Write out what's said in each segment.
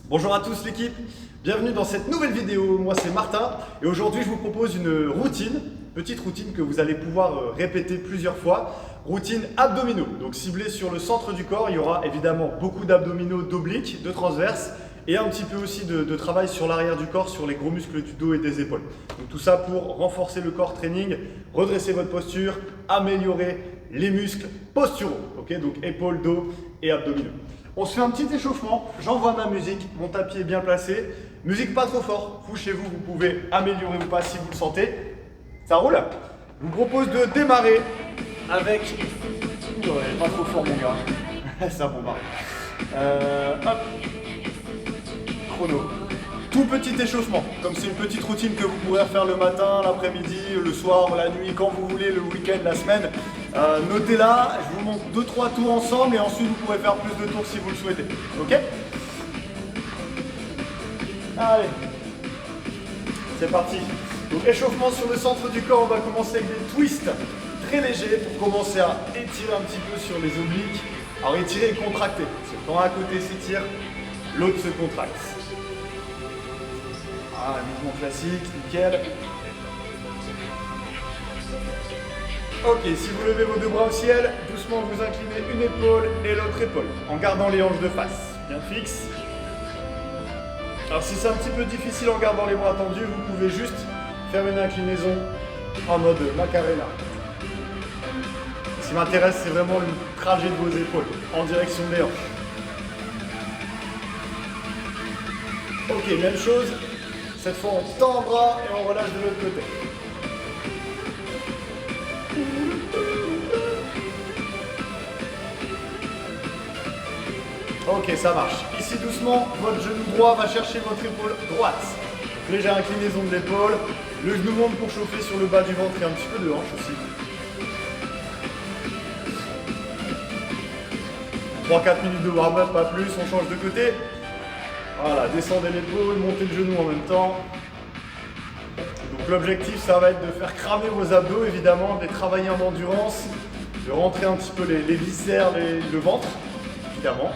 Bonjour à tous l'équipe, bienvenue dans cette nouvelle vidéo. Moi c'est Martin et aujourd'hui je vous propose une routine, petite routine que vous allez pouvoir répéter plusieurs fois. Routine abdominaux, donc ciblée sur le centre du corps. Il y aura évidemment beaucoup d'abdominaux, d'obliques, de transverses et un petit peu aussi de travail sur l'arrière du corps, sur les gros muscles du dos et des épaules. Donc tout ça pour renforcer le corps training, redresser votre posture, améliorer les muscles posturaux, ok, donc épaules, dos et abdominaux. On se fait un petit échauffement, j'envoie ma musique, mon tapis est bien placé. Musique pas trop fort, vous chez vous, vous pouvez améliorer ou pas si vous le sentez. Ça roule. Je vous propose de démarrer avec... Ouais, pas trop fort mon gars, ça bombarde. Hop, chrono. Tout petit échauffement, comme c'est une petite routine que vous pourrez faire le matin, l'après-midi, le soir, la nuit, quand vous voulez, le week-end, la semaine. Notez-la, je vous montre 2-3 tours ensemble et ensuite vous pourrez faire plus de tours si vous le souhaitez. Ok? Allez, c'est parti. Donc échauffement sur le centre du corps, on va commencer avec des twists très légers pour commencer à étirer un petit peu sur les obliques. Alors étirer et contracter, parce que quand un côté s'étire, l'autre se contracte. Ah, mouvement classique, nickel. Ok, si vous levez vos deux bras au ciel, doucement vous inclinez une épaule et l'autre épaule, en gardant les hanches de face, bien fixes. Alors si c'est un petit peu difficile en gardant les bras tendus, vous pouvez juste faire une inclinaison en mode Macarena. Ce qui m'intéresse, c'est vraiment le trajet de vos épaules, en direction des hanches. Ok, même chose. Cette fois, on tend le bras et on relâche de l'autre côté. Ok, ça marche. Ici, doucement, votre genou droit va chercher votre épaule droite. Légère inclinaison de l'épaule. Le genou monte pour chauffer sur le bas du ventre et un petit peu de hanche aussi. 3-4 minutes de warm-up, pas plus. On change de côté. Voilà, descendez l'épaule, montez le genou en même temps. Donc l'objectif, ça va être de faire cramer vos abdos, évidemment, de les travailler en endurance, de rentrer un petit peu les viscères, le ventre, évidemment.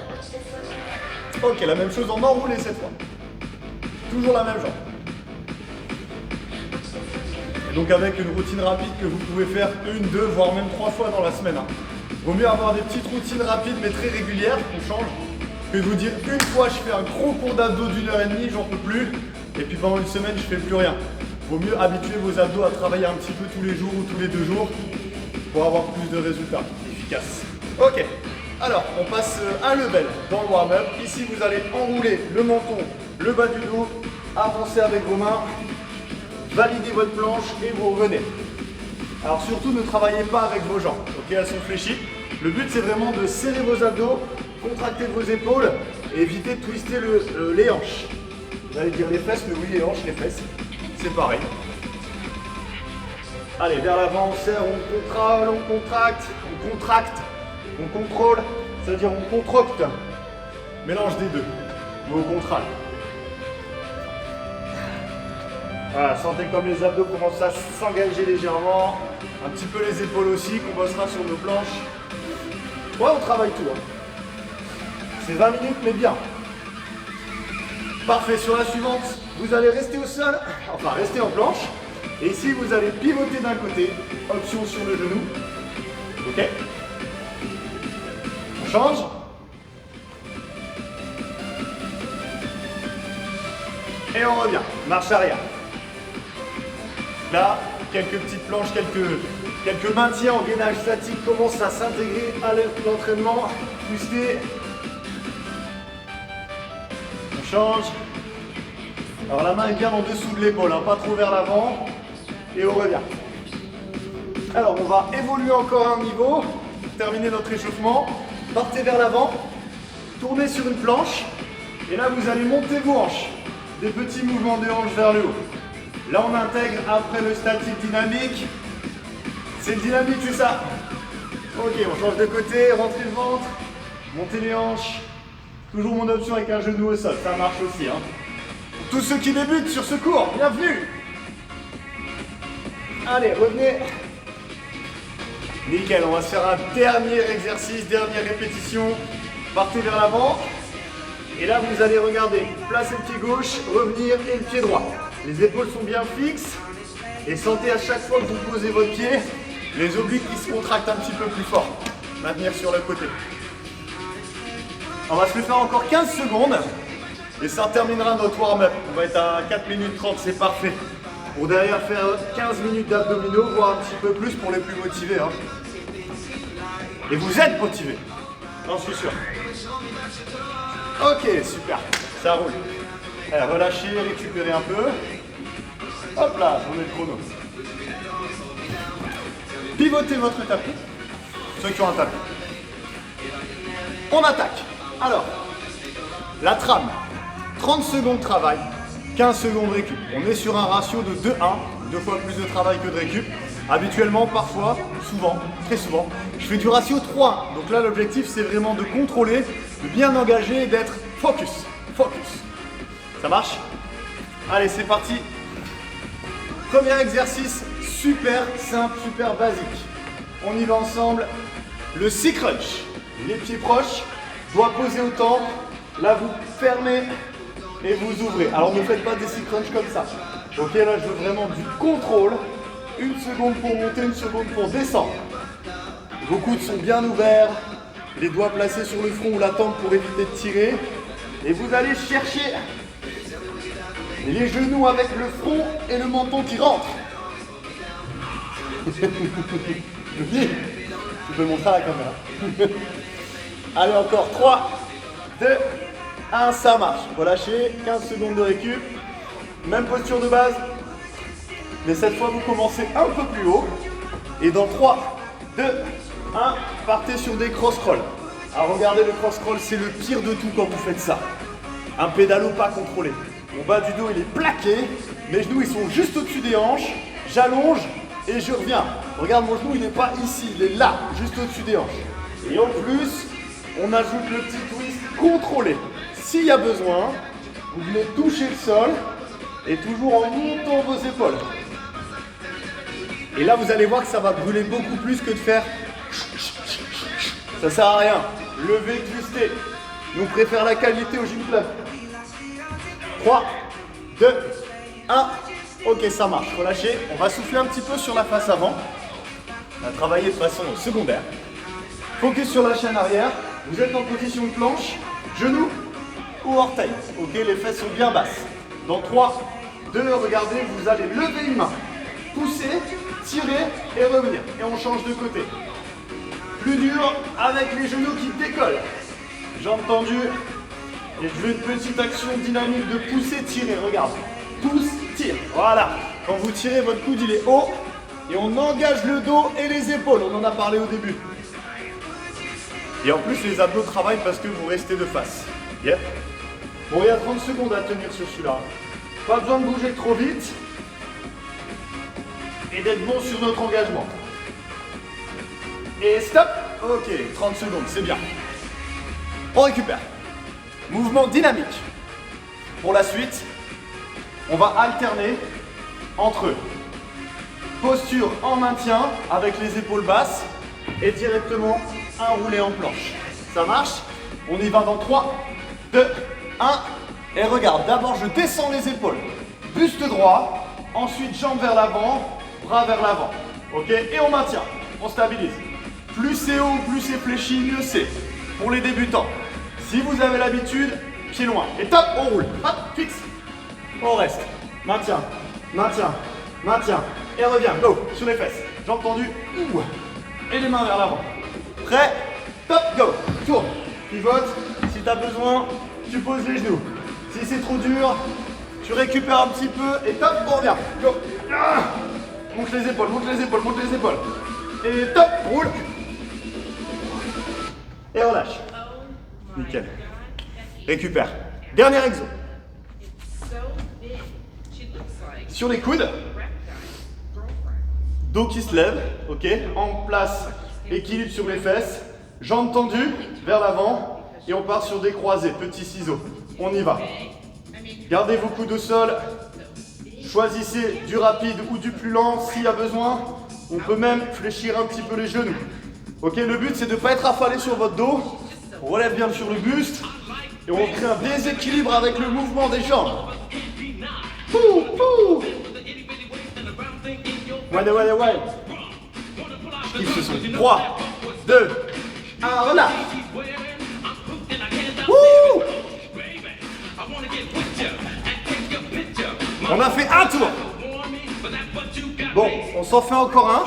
Ok, la même chose en enroulé cette fois. Toujours la même jambe. Et donc avec une routine rapide que vous pouvez faire 1, 2, voire même 3 fois dans la semaine. Vaut mieux avoir des petites routines rapides mais très régulières, qu'on change, que de vous dire une fois je fais un gros cours d'abdos d'1h30, j'en peux plus, et puis pendant une semaine je fais plus rien. Vaut mieux habituer vos abdos à travailler un petit peu tous les jours ou tous les 2 jours pour avoir plus de résultats efficaces. Ok, alors on passe un level dans le warm-up. Ici vous allez enrouler le menton, le bas du dos, avancer avec vos mains, valider votre planche et vous revenez. Alors surtout ne travaillez pas avec vos jambes, ok, elles sont fléchies. Le but c'est vraiment de serrer vos abdos, contracter vos épaules et éviter de twister les hanches. Vous allez dire les fesses, mais oui, les hanches, les fesses, c'est pareil. Allez, vers l'avant, on serre, on contrale, on contracte, on contrôle, c'est-à-dire on contracte. Mélange des deux, ou au contrale. Voilà, sentez comme les abdos commencent à s'engager légèrement, un petit peu les épaules aussi, qu'on bossera sur nos planches. Ouais, on travaille tout. Hein. C'est 20 minutes, mais bien. Parfait, sur la suivante, vous allez rester au sol, enfin rester en planche. Et ici, vous allez pivoter d'un côté, option sur le genou. Ok. On change. Et on revient, marche arrière. Là, quelques petites planches, quelques maintiens en gainage statique commencent à s'intégrer à l'entraînement. Twister. On change. Alors la main est bien en dessous de l'épaule, hein, pas trop vers l'avant. Et on revient. Alors on va évoluer encore un niveau. Terminer notre échauffement. Partez vers l'avant. Tournez sur une planche. Et là vous allez monter vos hanches. Des petits mouvements de hanches vers le haut. Là on intègre après le statique dynamique. C'est le dynamique, c'est ça. Ok, on change de côté, rentrez le ventre, montez les hanches. Toujours mon option avec un genou au sol, ça marche aussi. Hein. Pour tous ceux qui débutent sur ce cours, bienvenue. Allez, revenez. Nickel, on va se faire un dernier exercice, dernière répétition. Partez vers l'avant. Et là, vous allez regarder, placer le pied gauche, revenir et le pied droit. Les épaules sont bien fixes. Et sentez à chaque fois que vous posez votre pied, les obliques qui se contractent un petit peu plus fort. Maintenir sur le côté. On va se le faire encore 15 secondes. Et ça terminera notre warm-up. On va être à 4 minutes 30, c'est parfait. Pour derrière faire 15 minutes d'abdominaux, voire un petit peu plus pour les plus motivés. Hein. Et vous êtes motivés, j'en suis sûr. Ok, super, ça roule. Allez, relâchez, récupérez un peu. Hop là, je remets le chrono. Pivotez votre tapis, ceux qui ont un tapis. On attaque. Alors, la trame, 30 secondes de travail, 15 secondes de récup. On est sur un ratio de 2-1, 2 fois plus de travail que de récup. Habituellement, parfois, souvent, très souvent, je fais du ratio 3-1. Donc là, l'objectif, c'est vraiment de contrôler, de bien engager et d'être focus. Focus. Ça marche? Allez, c'est parti. Premier exercice, super simple, super basique. On y va ensemble. Le six crunch. Les pieds proches, doigts posés au temple. Là, vous fermez et vous ouvrez. Alors, ne faites pas des six crunch comme ça. Ok, là, je veux vraiment du contrôle. Une seconde pour monter, une seconde pour descendre. Vos coudes sont bien ouverts. Les doigts placés sur le front ou la tempe pour éviter de tirer. Et vous allez chercher les genoux avec le front et le menton qui rentrent. Tu peux montrer à la caméra. Allez, encore 3, 2, 1, ça marche. Relâchez, 15 secondes de récup. Même posture de base. Mais cette fois, vous commencez un peu plus haut. Et dans 3, 2, 1, partez sur des cross-rolls. Alors regardez, le cross-roll, c'est le pire de tout quand vous faites ça. Un pédalo pas contrôlé. Mon bas du dos, il est plaqué. Mes genoux, ils sont juste au-dessus des hanches. J'allonge et je reviens. Regarde, mon genou, il n'est pas ici. Il est là, juste au-dessus des hanches. Et en plus, on ajoute le petit twist contrôlé. S'il y a besoin, vous venez toucher le sol et toujours en montant vos épaules. Et là, vous allez voir que ça va brûler beaucoup plus que de faire. Ça sert à rien. Lever, twister. Nous, on préfère la qualité au gym club. 3, 2, 1. Ok, ça marche. Relâchez. On va souffler un petit peu sur la face avant. On va travailler de façon secondaire. Focus sur la chaîne arrière. Vous êtes en position de planche. Genoux ou orteils. Ok, les fesses sont bien basses. Dans 3, 2, regardez, vous allez lever une main. Pousser, tirer et revenir. Et on change de côté. Plus dur avec les genoux qui décollent. Jambes tendues. Et je veux une petite action dynamique de pousser, tirer. Regarde. Pousse, tire. Voilà. Quand vous tirez, votre coude il est haut. Et on engage le dos et les épaules. On en a parlé au début. Et en plus, les abdos travaillent parce que vous restez de face. Yeah. Bon, il y a 30 secondes à tenir sur celui-là. Pas besoin de bouger trop vite. Et d'être bon sur notre engagement. Et stop. Ok, 30 secondes, c'est bien. On récupère. Mouvement dynamique. Pour la suite, on va alterner entre posture en maintien avec les épaules basses et directement un roulé en planche. Ça marche? On y va dans 3, 2, 1. Et regarde, d'abord je descends les épaules. Buste droit, ensuite jambes vers l'avant, bras vers l'avant. Ok? Et on maintient, on stabilise. Plus c'est haut, plus c'est fléchi, mieux c'est. Pour les débutants. Si vous avez l'habitude, pied loin. Et top, on roule. Hop, fixe. On reste. Maintien, maintien, maintien. Et revient. Go, sur les fesses. Jambes tendues. Ouh. Et les mains vers l'avant. Prêt? Top, go. Tourne. Pivote. Si tu as besoin, tu poses les genoux. Si c'est trop dur, tu récupères un petit peu. Et top, on revient. Go. Ah. Monte les épaules, monte les épaules, monte les épaules. Et top, roule. Et relâche. Nickel. Récupère. Dernier exo. Sur les coudes. Dos qui se lève. Ok. En place. Équilibre sur les fesses. Jambes tendues vers l'avant. Et on part sur des croisés. Petits ciseaux. On y va. Gardez vos coudes au sol. Choisissez du rapide ou du plus lent s'il y a besoin. On peut même fléchir un petit peu les genoux. Ok, le but c'est de ne pas être affalé sur votre dos. On relève bien sur le buste. Et on crée un déséquilibre avec le mouvement des jambes. Pouh, pouh. Ouais. Je kiffe ce son. 3, 2, 1, relâche. Wouh. On a fait un tour. Bon, on s'en fait encore un.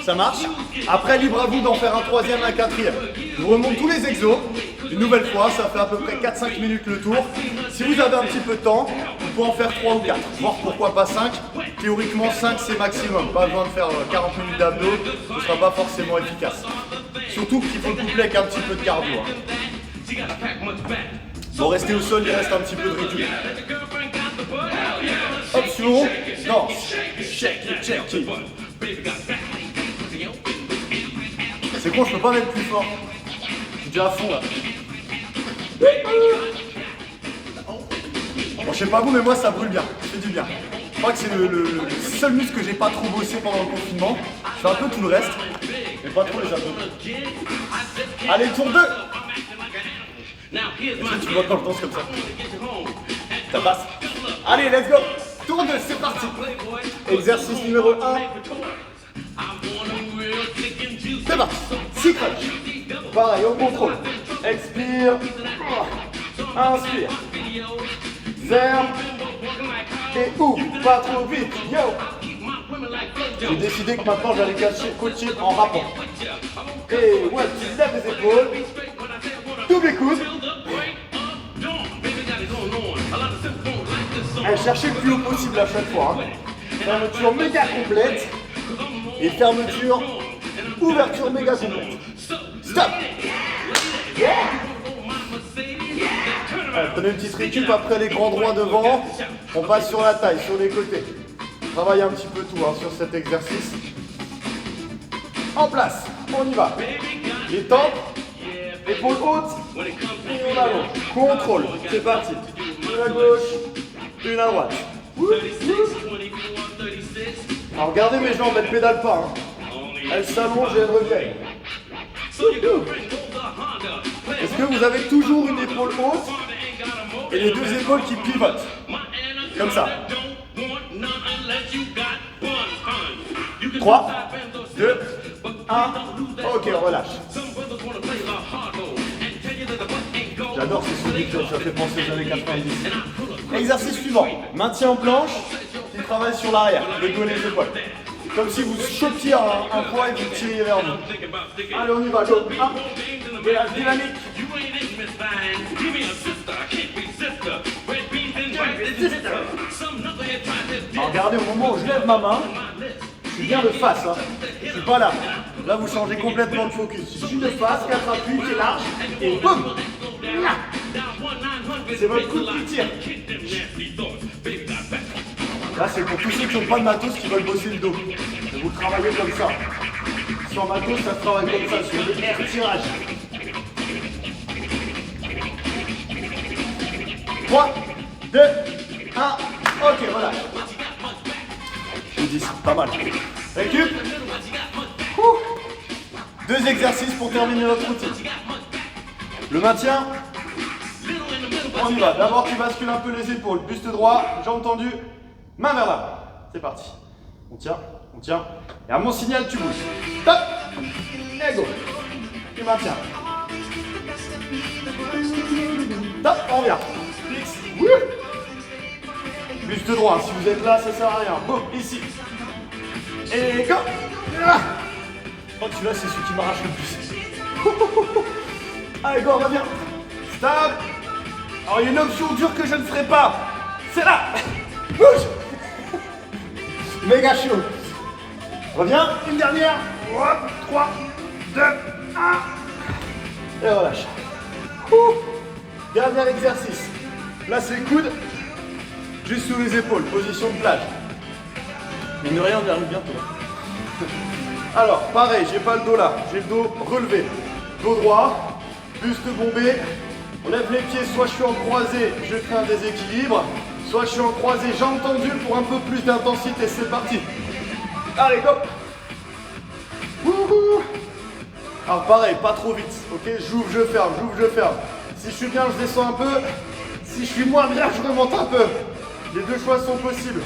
Ça marche. Après, libre à vous d'en faire un troisième, un quatrième. Je vous remonte tous les exos. Une nouvelle fois, ça fait à peu près 4-5 minutes le tour. Si vous avez un petit peu de temps, vous pouvez en faire 3 ou 4. Voire pourquoi pas 5. Théoriquement, 5 c'est maximum. Pas besoin de faire 40 minutes d'abdos. Ce ne sera pas forcément efficace. Surtout qu'il faut le coupler avec un petit peu de cardio. Bon, restez au sol, il reste un petit peu de récup. Option, danse, shake it. C'est con, je peux pas mettre plus fort. Je suis déjà à fond là. Bon, je sais pas vous, mais moi ça brûle bien. Ça fait du bien. Je crois que c'est le seul muscle que j'ai pas trop bossé pendant le confinement. Je fais un peu tout le reste, mais pas trop les abdos. Allez, tour 2. Est-ce que tu vois quand je danse comme ça? Ça passe. Allez, let's go. Tour 2, c'est parti. Exercice numéro 1. C'est parti. 6 crunch. Pareil, on contrôle. Expire. Inspire. Ferme. Et ouvre. Pas trop vite. Yo. J'ai décidé que maintenant j'allais coacher en rapport. Et ouais, tu lèves les épaules. Double les coudes. Allez, cherchez le plus haut possible à chaque fois. Fermeture méga complète. Et fermeture, ouverture méga complète. Stop. Allez, prenez une petite récup après les grands droits devant. On passe sur la taille, sur les côtés. Travaille un petit peu tout sur cet exercice. En place, on y va. Les tempes, épaules hautes, et on allonge. Contrôle, c'est parti. Une à gauche, une à droite. Alors regardez mes jambes, elles pédalent pas. Elles s'allongent et elles reviennent. Est-ce que vous avez toujours une épaule haute et les deux épaules qui pivotent? Comme ça. 3, 2, 1. Ok, on relâche. J'adore ces souvenirs, ça fait penser aux années 90. Exercice suivant. Maintien en planche, qui travaille sur l'arrière, le dos et les épaules. Comme si vous chopiez un poids et vous tiriez vers vous. Allez, on y va, go. 1. Délage dynamique. Alors regardez, au moment où je lève ma main, je suis bien de face. Je suis pas là. Là, vous changez complètement de focus. Je suis de face, 4 appuis, pied large, et boum. C'est votre coup qui tire. Là, c'est pour tous ceux qui n'ont pas de matos qui veulent bosser le dos. Vous travaillez comme ça. Sans matos, ça se travaille comme ça, sur le air tirage. 3, 2, 1. Ok, voilà. Je vous dis, c'est pas mal. Récup. 2 exercices pour terminer notre routine. Le maintien. On y va. D'abord, tu bascules un peu les épaules. Buste droit, jambes tendues, main vers l'avant. C'est parti. On tient, on tient. Et à mon signal, tu bouges. Top. Et go. Tu maintiens. Top, on revient. Fixe. Buste droit. Si vous êtes là, ça sert à rien. Boum, ici. Et go. Oh, celui-là, c'est celui qui m'arrache le plus. Allez, go, reviens. Stop. Alors, il y a une option dure que je ne ferai pas. C'est là. Bouge. Méga chaud. Reviens, une dernière. 3, 2, 1. Et relâche. Dernier exercice. Là, c'est les coudes. Juste sous les épaules. Position de plage. Mine de rien, on y arrive bientôt. Alors, pareil, j'ai pas le dos là. J'ai le dos relevé. Dos droit. Buste bombé. On lève les pieds, soit je suis en croisé, je fais un déséquilibre, soit je suis en croisé, jambes tendues pour un peu plus d'intensité, c'est parti. Allez, go. Wouhou. Alors pareil, pas trop vite, ok, j'ouvre, je ferme, Si je suis bien, je descends un peu. Si je suis moins bien, je remonte un peu. Les deux choix sont possibles.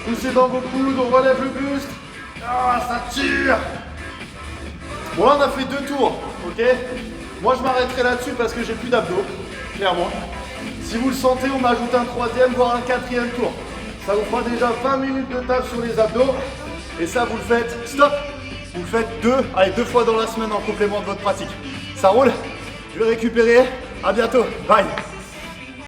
Poussez dans vos coudes, on relève le buste. Ah, ça tire. Bon, là, on a fait 2 tours, ok? Moi, je m'arrêterai là-dessus parce que j'ai plus d'abdos, clairement. Si vous le sentez, on ajoute un 3e, voire un 4e tour. Ça vous fera déjà 20 minutes de taf sur les abdos. Et ça, vous le faites, stop! Vous le faites 2 fois dans la semaine en complément de votre pratique. Ça roule? Je vais récupérer. À bientôt. Bye!